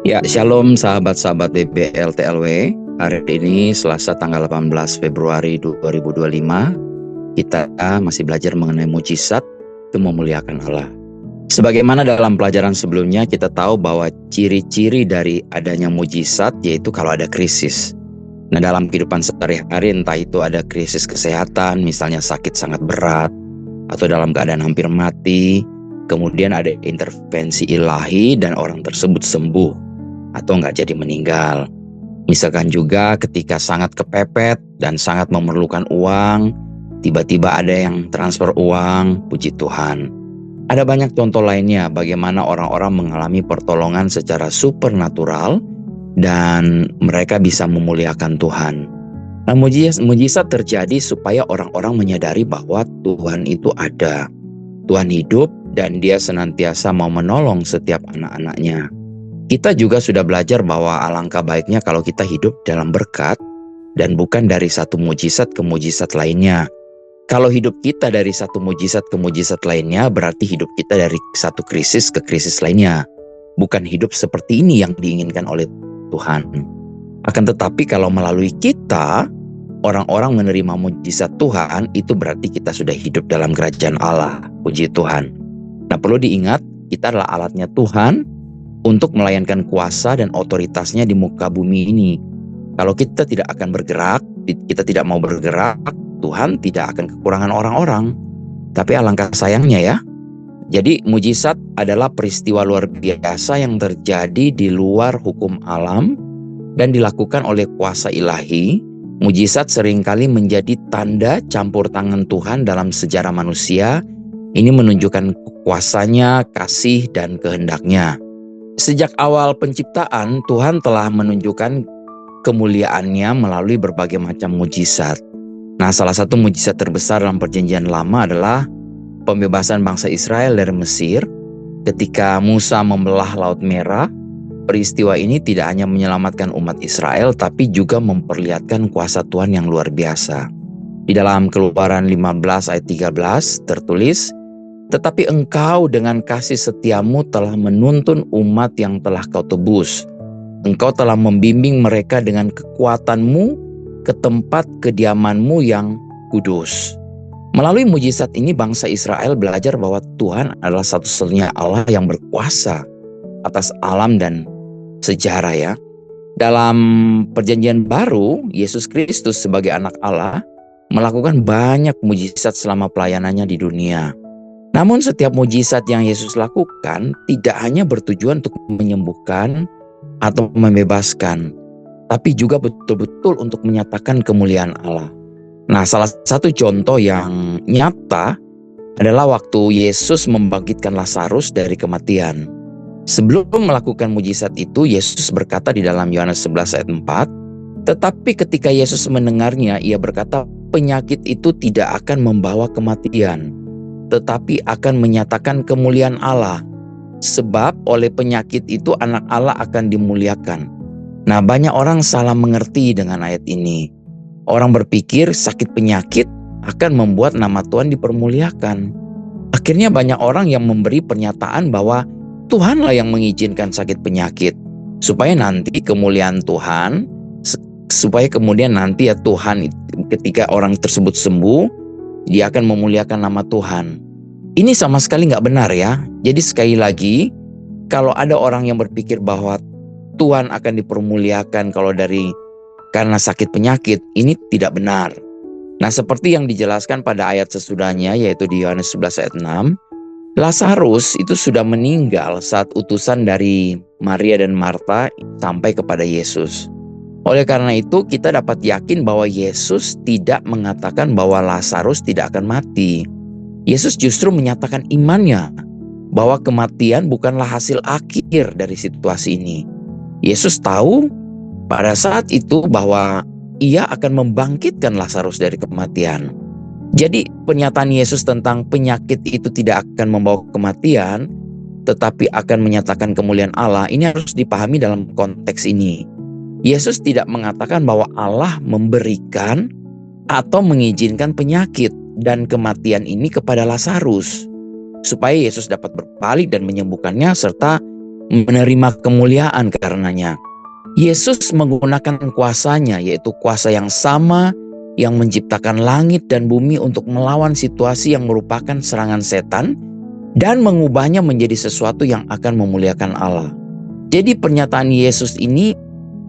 Ya, Shalom sahabat-sahabat BBL TLW. Hari ini Selasa tanggal 18 Februari 2025. Kita masih belajar mengenai mujizat untuk memuliakan Allah. Sebagaimana dalam pelajaran sebelumnya kita tahu bahwa ciri-ciri dari adanya mujizat yaitu kalau ada krisis. Nah, dalam kehidupan sehari-hari entah itu ada krisis kesehatan, misalnya sakit sangat berat, atau dalam keadaan hampir mati, kemudian ada intervensi ilahi dan orang tersebut sembuh atau nggak jadi meninggal. Misalkan juga ketika sangat kepepet dan sangat memerlukan uang, tiba-tiba ada yang transfer uang, puji Tuhan. Ada banyak contoh lainnya bagaimana orang-orang mengalami pertolongan secara supernatural dan mereka bisa memuliakan Tuhan. Nah, mujizat terjadi supaya orang-orang menyadari bahwa Tuhan itu ada. Tuhan hidup dan Dia senantiasa mau menolong setiap anak-anaknya. Kita juga sudah belajar bahwa alangkah baiknya kalau kita hidup dalam berkat dan bukan dari satu mujizat ke mujizat lainnya. Kalau hidup kita dari satu mujizat ke mujizat lainnya, berarti hidup kita dari satu krisis ke krisis lainnya. Bukan hidup seperti ini yang diinginkan oleh Tuhan. Akan tetapi kalau melalui kita, orang-orang menerima mujizat Tuhan, itu berarti kita sudah hidup dalam kerajaan Allah. Puji Tuhan. Nah, perlu diingat, kita adalah alatnya Tuhan untuk melayankan kuasa dan otoritasnya di muka bumi ini. Kalau kita tidak akan bergerak, kita tidak mau bergerak, Tuhan tidak akan kekurangan orang-orang. Tapi alangkah sayangnya ya. Jadi mujizat adalah peristiwa luar biasa yang terjadi di luar hukum alam dan dilakukan oleh kuasa ilahi. Mujizat seringkali menjadi tanda campur tangan Tuhan dalam sejarah manusia. Ini menunjukkan kuasanya, kasih, dan kehendaknya. Sejak awal penciptaan, Tuhan telah menunjukkan kemuliaannya melalui berbagai macam mujizat. Nah, salah satu mujizat terbesar dalam perjanjian lama adalah pembebasan bangsa Israel dari Mesir. Ketika Musa membelah Laut Merah, peristiwa ini tidak hanya menyelamatkan umat Israel, tapi juga memperlihatkan kuasa Tuhan yang luar biasa. Di dalam Keluaran 15 ayat 13 tertulis, "Tetapi engkau dengan kasih setiamu telah menuntun umat yang telah kau tebus. Engkau telah membimbing mereka dengan kekuatanmu ke tempat kediamanmu yang kudus." Melalui mujizat ini bangsa Israel belajar bahwa Tuhan adalah satu-satunya Allah yang berkuasa atas alam dan sejarah ya. Dalam perjanjian baru, Yesus Kristus sebagai anak Allah melakukan banyak mujizat selama pelayanannya di dunia. Namun setiap mujizat yang Yesus lakukan tidak hanya bertujuan untuk menyembuhkan atau membebaskan, tapi juga betul-betul untuk menyatakan kemuliaan Allah. Nah, salah satu contoh yang nyata adalah waktu Yesus membangkitkan Lazarus dari kematian. Sebelum melakukan mujizat itu, Yesus berkata di dalam Yohanes 11 ayat 4, "Tetapi ketika Yesus mendengarnya, ia berkata, penyakit itu tidak akan membawa kematian, tetapi akan menyatakan kemuliaan Allah. Sebab oleh penyakit itu anak Allah akan dimuliakan." Nah, banyak orang salah mengerti dengan ayat ini. Orang berpikir sakit penyakit akan membuat nama Tuhan dipermuliakan. Akhirnya banyak orang yang memberi pernyataan bahwa Tuhanlah yang mengizinkan sakit penyakit, supaya nanti kemuliaan Tuhan, supaya kemudian nanti ya Tuhan ketika orang tersebut sembuh, dia akan memuliakan nama Tuhan. Ini sama sekali nggak benar ya. Jadi sekali lagi, kalau ada orang yang berpikir bahwa Tuhan akan dipermuliakan karena sakit penyakit, ini tidak benar. Nah, seperti yang dijelaskan pada ayat sesudahnya, yaitu di Yohanes 11 ayat 6, Lazarus itu sudah meninggal saat utusan dari Maria dan Marta sampai kepada Yesus. Oleh karena itu, kita dapat yakin bahwa Yesus tidak mengatakan bahwa Lazarus tidak akan mati. Yesus justru menyatakan imannya bahwa kematian bukanlah hasil akhir dari situasi ini. Yesus tahu pada saat itu bahwa ia akan membangkitkan Lazarus dari kematian. Jadi pernyataan Yesus tentang penyakit itu tidak akan membawa kematian, tetapi akan menyatakan kemuliaan Allah, ini harus dipahami dalam konteks ini. Yesus tidak mengatakan bahwa Allah memberikan atau mengizinkan penyakit dan kematian ini kepada Lazarus, supaya Yesus dapat berbalik dan menyembuhkannya serta menerima kemuliaan karenanya. Yesus menggunakan kuasanya, yaitu kuasa yang sama yang menciptakan langit dan bumi untuk melawan situasi yang merupakan serangan setan dan mengubahnya menjadi sesuatu yang akan memuliakan Allah. Jadi pernyataan Yesus ini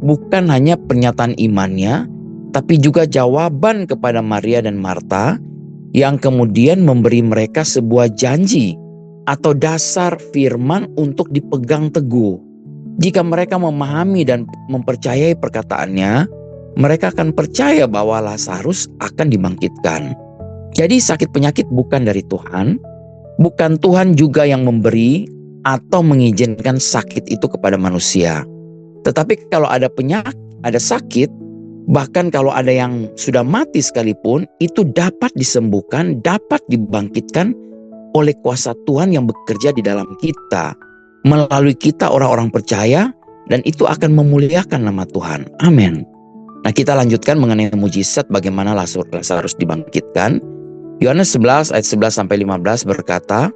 bukan hanya pernyataan imannya, tapi juga jawaban kepada Maria dan Marta yang kemudian memberi mereka sebuah janji atau dasar firman untuk dipegang teguh. Jika mereka memahami dan mempercayai perkataannya, mereka akan percaya bahwa Lazarus akan dibangkitkan. Jadi sakit penyakit bukan dari Tuhan, bukan Tuhan juga yang memberi atau mengizinkan sakit itu kepada manusia. Tetapi kalau ada penyakit, ada sakit, bahkan kalau ada yang sudah mati sekalipun, itu dapat disembuhkan, dapat dibangkitkan oleh kuasa Tuhan yang bekerja di dalam kita. Melalui kita orang-orang percaya, dan itu akan memuliakan nama Tuhan. Amin. Nah, kita lanjutkan mengenai mujizat bagaimana Lazarus dibangkitkan. Yohanes 11 ayat 11 sampai 15 berkata,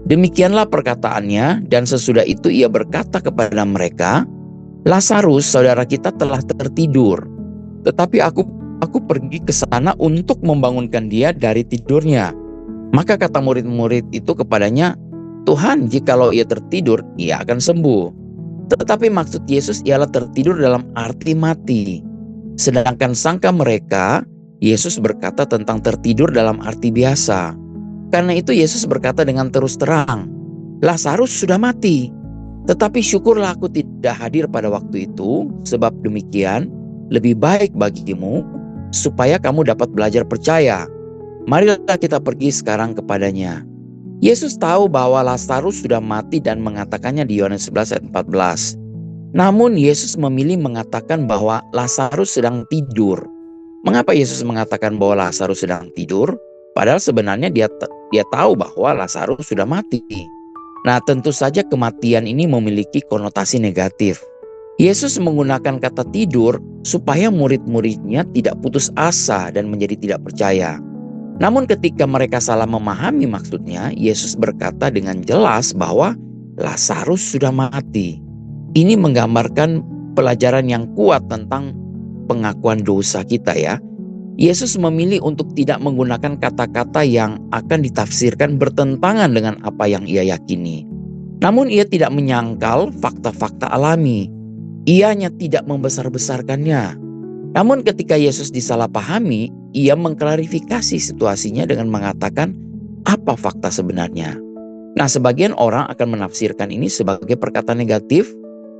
"Demikianlah perkataannya, dan sesudah itu ia berkata kepada mereka, 'Lazarus, saudara kita telah tertidur, tetapi aku pergi ke sana untuk membangunkan dia dari tidurnya.' Maka kata murid-murid itu kepadanya, 'Tuhan, jikalau ia tertidur, ia akan sembuh.' Tetapi maksud Yesus ialah tertidur dalam arti mati. Sedangkan sangka mereka, Yesus berkata tentang tertidur dalam arti biasa. Karena itu Yesus berkata dengan terus terang, 'Lazarus sudah mati. Tetapi syukurlah aku tidak hadir pada waktu itu, sebab demikian lebih baik bagimu, supaya kamu dapat belajar percaya. Marilah kita pergi sekarang kepadanya.' Yesus tahu bahwa Lazarus sudah mati dan mengatakannya di Yohanes 11 ayat 14. Namun Yesus memilih mengatakan bahwa Lazarus sedang tidur. Mengapa Yesus mengatakan bahwa Lazarus sedang tidur? Padahal sebenarnya dia tahu bahwa Lazarus sudah mati. Nah, tentu saja kematian ini memiliki konotasi negatif. Yesus menggunakan kata tidur supaya murid-muridnya tidak putus asa dan menjadi tidak percaya. Namun ketika mereka salah memahami maksudnya, Yesus berkata dengan jelas bahwa Lazarus sudah mati. Ini menggambarkan pelajaran yang kuat tentang pengakuan dosa kita ya. Yesus memilih untuk tidak menggunakan kata-kata yang akan ditafsirkan bertentangan dengan apa yang ia yakini. Namun ia tidak menyangkal fakta-fakta alami. Ia hanya tidak membesar-besarkannya. Namun ketika Yesus disalahpahami, ia mengklarifikasi situasinya dengan mengatakan apa fakta sebenarnya. Nah, sebagian orang akan menafsirkan ini sebagai perkataan negatif,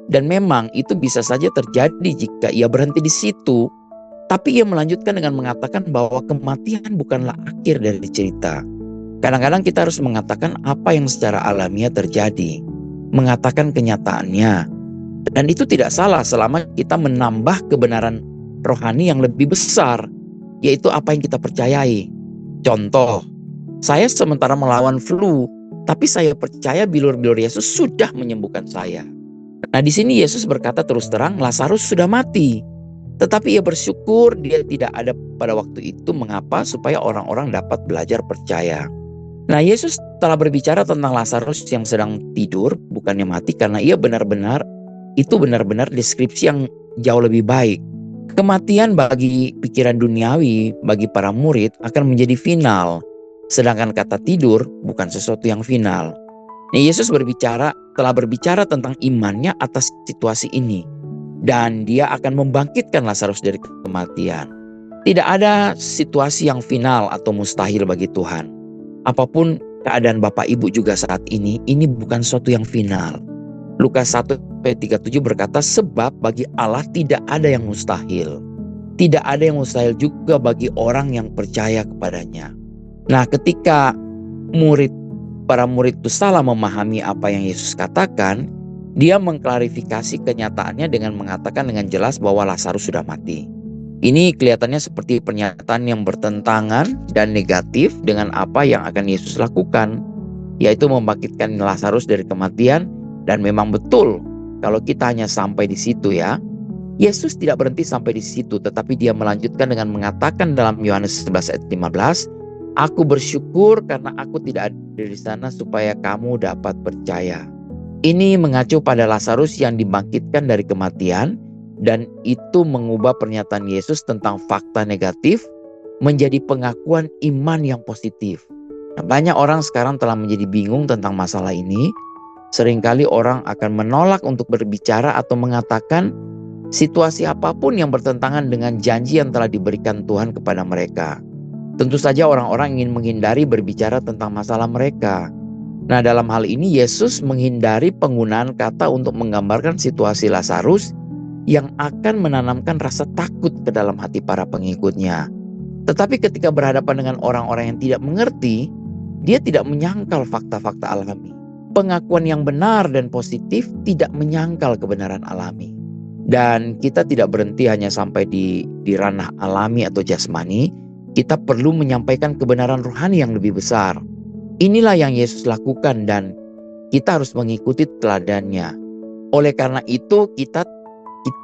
dan memang itu bisa saja terjadi jika ia berhenti di situ. Tapi ia melanjutkan dengan mengatakan bahwa kematian bukanlah akhir dari cerita. Kadang-kadang kita harus mengatakan apa yang secara alamiah terjadi, mengatakan kenyataannya. Dan itu tidak salah selama kita menambah kebenaran rohani yang lebih besar, yaitu apa yang kita percayai. Contoh, saya sementara melawan flu, tapi saya percaya bilur-bilur Yesus sudah menyembuhkan saya. Nah, di sini Yesus berkata terus terang, Lazarus sudah mati. Tetapi ia bersyukur dia tidak ada pada waktu itu. Mengapa? Supaya orang-orang dapat belajar percaya. Nah, Yesus telah berbicara tentang Lazarus yang sedang tidur, bukannya mati, karena ia benar-benar deskripsi yang jauh lebih baik. Kematian bagi pikiran duniawi, bagi para murid akan menjadi final. Sedangkan kata tidur bukan sesuatu yang final. Nah, Yesus telah berbicara tentang imannya atas situasi ini. Dan dia akan membangkitkan Lazarus dari kematian. Tidak ada situasi yang final atau mustahil bagi Tuhan. Apapun keadaan Bapak Ibu juga saat ini bukan sesuatu yang final. Lukas 1 ayat 37 berkata, sebab bagi Allah tidak ada yang mustahil. Tidak ada yang mustahil juga bagi orang yang percaya kepadanya. Nah, ketika para murid itu salah memahami apa yang Yesus katakan, dia mengklarifikasi kenyataannya dengan mengatakan dengan jelas bahwa Lazarus sudah mati. Ini kelihatannya seperti pernyataan yang bertentangan dan negatif dengan apa yang akan Yesus lakukan, yaitu membangkitkan Lazarus dari kematian. Dan memang betul kalau kita hanya sampai di situ ya. Yesus tidak berhenti sampai di situ, tetapi dia melanjutkan dengan mengatakan dalam Yohanes 11 ayat 15, aku bersyukur karena aku tidak ada di sana supaya kamu dapat percaya. Ini mengacu pada Lazarus yang dibangkitkan dari kematian, dan itu mengubah pernyataan Yesus tentang fakta negatif menjadi pengakuan iman yang positif. Nah, banyak orang sekarang telah menjadi bingung tentang masalah ini. Seringkali orang akan menolak untuk berbicara atau mengatakan situasi apapun yang bertentangan dengan janji yang telah diberikan Tuhan kepada mereka. Tentu saja orang-orang ingin menghindari berbicara tentang masalah mereka. Nah, dalam hal ini Yesus menghindari penggunaan kata untuk menggambarkan situasi Lazarus yang akan menanamkan rasa takut ke dalam hati para pengikutnya. Tetapi ketika berhadapan dengan orang-orang yang tidak mengerti, dia tidak menyangkal fakta-fakta alami. Pengakuan yang benar dan positif tidak menyangkal kebenaran alami. Dan kita tidak berhenti hanya sampai di ranah alami atau jasmani. Kita perlu menyampaikan kebenaran rohani yang lebih besar. Inilah yang Yesus lakukan dan kita harus mengikuti teladannya. Oleh karena itu kita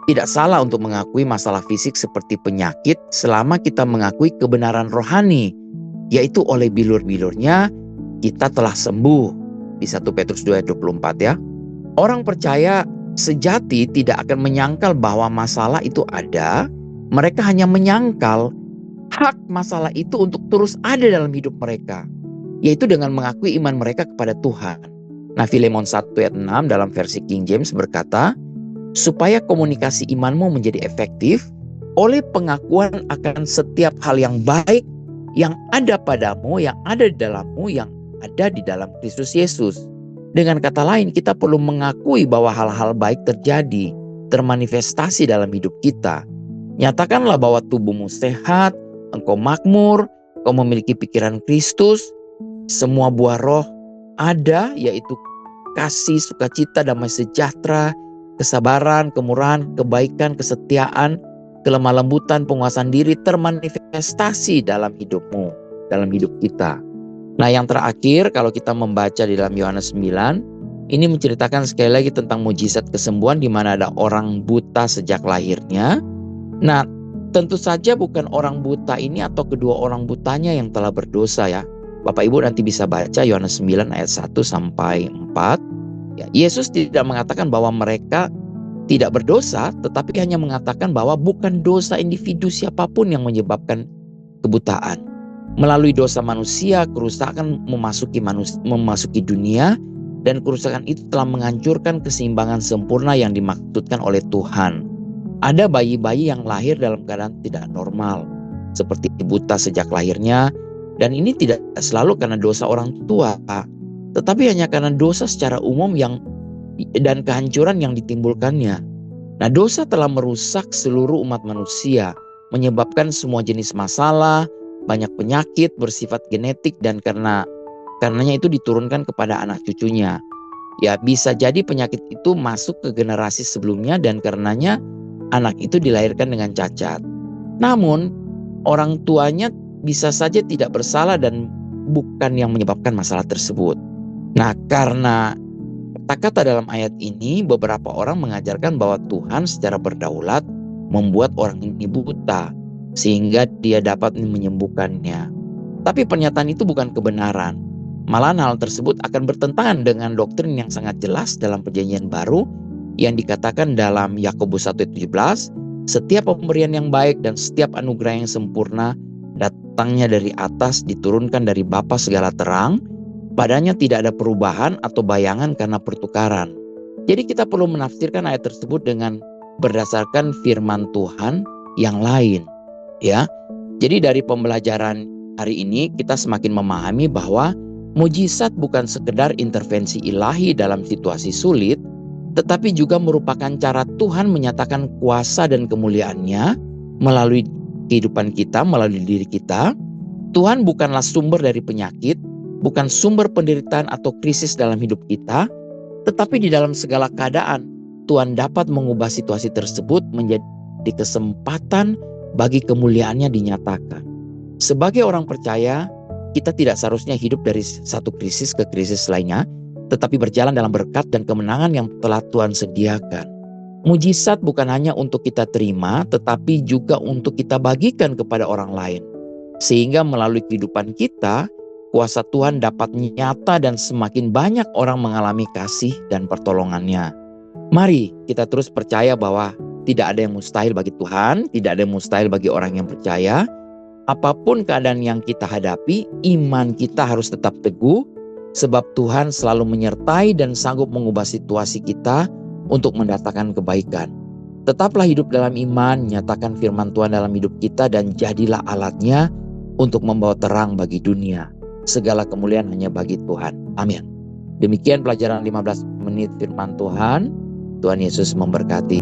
tidak salah untuk mengakui masalah fisik seperti penyakit selama kita mengakui kebenaran rohani, yaitu oleh bilur-bilurnya kita telah sembuh. Di 1 Petrus 2 ayat 24 ya. Orang percaya sejati tidak akan menyangkal bahwa masalah itu ada. Mereka hanya menyangkal hak masalah itu untuk terus ada dalam hidup mereka, yaitu dengan mengakui iman mereka kepada Tuhan. Nah, Filemon 1 ayat 6 dalam versi King James berkata, supaya komunikasi imanmu menjadi efektif oleh pengakuan akan setiap hal yang baik yang ada padamu, yang ada di dalammu, yang ada di dalam Kristus Yesus. Dengan kata lain, kita perlu mengakui bahwa hal-hal baik terjadi, termanifestasi dalam hidup kita. Nyatakanlah bahwa tubuhmu sehat, engkau makmur, engkau memiliki pikiran Kristus, semua buah roh ada, yaitu kasih, sukacita, damai sejahtera, kesabaran, kemurahan, kebaikan, kesetiaan, kelemah lembutan, penguasaan diri termanifestasi dalam hidupmu, dalam hidup kita. Nah, yang terakhir kalau kita membaca di dalam Yohanes 9, ini menceritakan sekali lagi tentang mujizat kesembuhan di mana ada orang buta sejak lahirnya. Nah, tentu saja bukan orang buta ini atau kedua orang butanya yang telah berdosa ya. Bapak Ibu nanti bisa baca Yohanes 9 ayat 1 sampai 4. Ya, Yesus tidak mengatakan bahwa mereka tidak berdosa, tetapi hanya mengatakan bahwa bukan dosa individu siapapun yang menyebabkan kebutaan. Melalui dosa manusia, kerusakan memasuki dunia, dan kerusakan itu telah menghancurkan keseimbangan sempurna yang dimaksudkan oleh Tuhan. Ada bayi-bayi yang lahir dalam keadaan tidak normal, seperti buta sejak lahirnya, dan ini tidak selalu karena dosa orang tua, tetapi hanya karena dosa secara umum dan kehancuran yang ditimbulkannya. Nah, dosa telah merusak seluruh umat manusia, menyebabkan semua jenis masalah, banyak penyakit bersifat genetik, dan karenanya itu diturunkan kepada anak cucunya. Ya, bisa jadi penyakit itu masuk ke generasi sebelumnya dan karenanya anak itu dilahirkan dengan cacat. Namun, orang tuanya bisa saja tidak bersalah dan bukan yang menyebabkan masalah tersebut. Nah, karena kata-kata dalam ayat ini, beberapa orang mengajarkan bahwa Tuhan secara berdaulat membuat orang ini buta sehingga dia dapat menyembuhkannya. Tapi pernyataan itu bukan kebenaran. Malahan hal tersebut akan bertentangan dengan doktrin yang sangat jelas dalam Perjanjian Baru yang dikatakan dalam Yakobus 1:17, setiap pemberian yang baik dan setiap anugerah yang sempurna datangnya dari atas, diturunkan dari Bapa segala terang, padanya tidak ada perubahan atau bayangan karena pertukaran. Jadi kita perlu menafsirkan ayat tersebut dengan berdasarkan firman Tuhan yang lain. Ya, jadi dari pembelajaran hari ini kita semakin memahami bahwa mujizat bukan sekedar intervensi ilahi dalam situasi sulit, tetapi juga merupakan cara Tuhan menyatakan kuasa dan kemuliaannya melalui kehidupan kita, melalui diri kita. Tuhan bukanlah sumber dari penyakit, bukan sumber penderitaan atau krisis dalam hidup kita, tetapi di dalam segala keadaan Tuhan dapat mengubah situasi tersebut menjadi kesempatan bagi kemuliaannya dinyatakan. Sebagai orang percaya, kita tidak seharusnya hidup dari satu krisis ke krisis lainnya, tetapi berjalan dalam berkat dan kemenangan yang telah Tuhan sediakan. Mujizat bukan hanya untuk kita terima, tetapi juga untuk kita bagikan kepada orang lain. Sehingga melalui kehidupan kita, kuasa Tuhan dapat nyata dan semakin banyak orang mengalami kasih dan pertolongannya. Mari kita terus percaya bahwa tidak ada yang mustahil bagi Tuhan, tidak ada yang mustahil bagi orang yang percaya. Apapun keadaan yang kita hadapi, iman kita harus tetap teguh, sebab Tuhan selalu menyertai dan sanggup mengubah situasi kita untuk mendatangkan kebaikan. Tetaplah hidup dalam iman, nyatakan firman Tuhan dalam hidup kita, dan jadilah alatnya untuk membawa terang bagi dunia. Segala kemuliaan hanya bagi Tuhan. Amin. Demikian pelajaran 15 menit firman Tuhan. Tuhan Yesus memberkati.